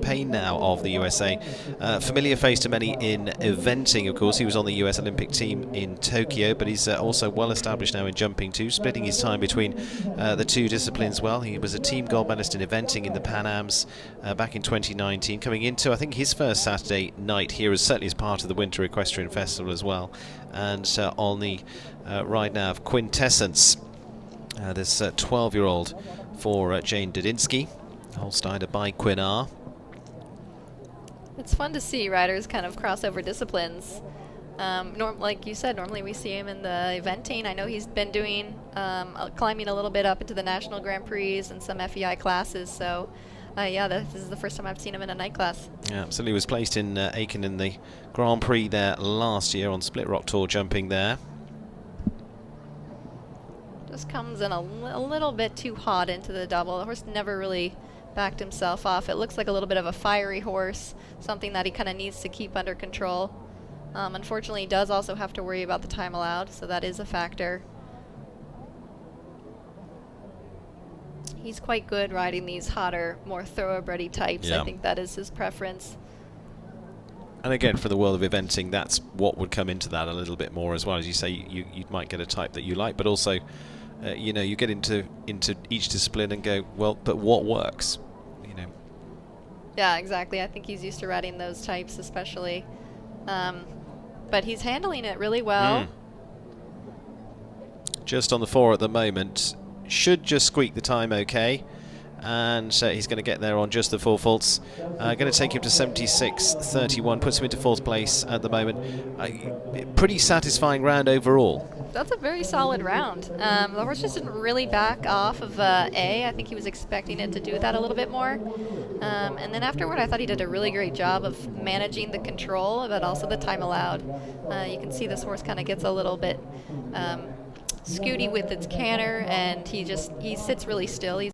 Payne now of the USA. Familiar face to many in eventing, of course. He was on the US Olympic team in Tokyo, but he's also well established now in jumping too, splitting his time between the two disciplines well. He was a team gold medalist in eventing in the Pan Ams back in 2019, coming into, I think, his first Saturday night here, as certainly as part of the Winter Equestrian Festival as well. And on the ride now of Quintessence, this 12-year-old for Jane Dudinsky, Holsteiner by Quinnar. It's fun to see riders kind of cross over disciplines. Like you said, normally we see him in the eventing. I know he's been doing climbing a little bit up into the National Grand Prix and some FEI classes. So, yeah, this is the first time I've seen him in a night class. Yeah, absolutely. Was placed in Aiken in the Grand Prix there last year on Split Rock Tour jumping there. Just comes in a little bit too hot into the double. The horse never really backed himself off. It looks like a little bit of a fiery horse, something that he kind of needs to keep under control. Unfortunately, he does also have to worry about the time allowed, so that is a factor. He's quite good riding these hotter, more thoroughbred types. Yeah. I think that is his preference. And again, for the world of eventing, that's what would come into that a little bit more as well. As you say, you might get a type that you like, but also, you know, you get into each discipline and go, well, but what works, you know? Yeah, exactly. I think he's used to riding those types, especially. But he's handling it really well. Just on the 4 at the moment. Should just squeak the time okay. And he's going to get there on just the 4 faults. Going to take him to 76.31, puts him into 4th place at the moment. Pretty satisfying round overall. That's a very solid round. The horse just didn't really back off of A. I think he was expecting it to do that a little bit more. And then afterward, I thought he did a really great job of managing the control, but also the time allowed. You can see this horse kind of gets a little bit scooty with its canter, and he sits really still.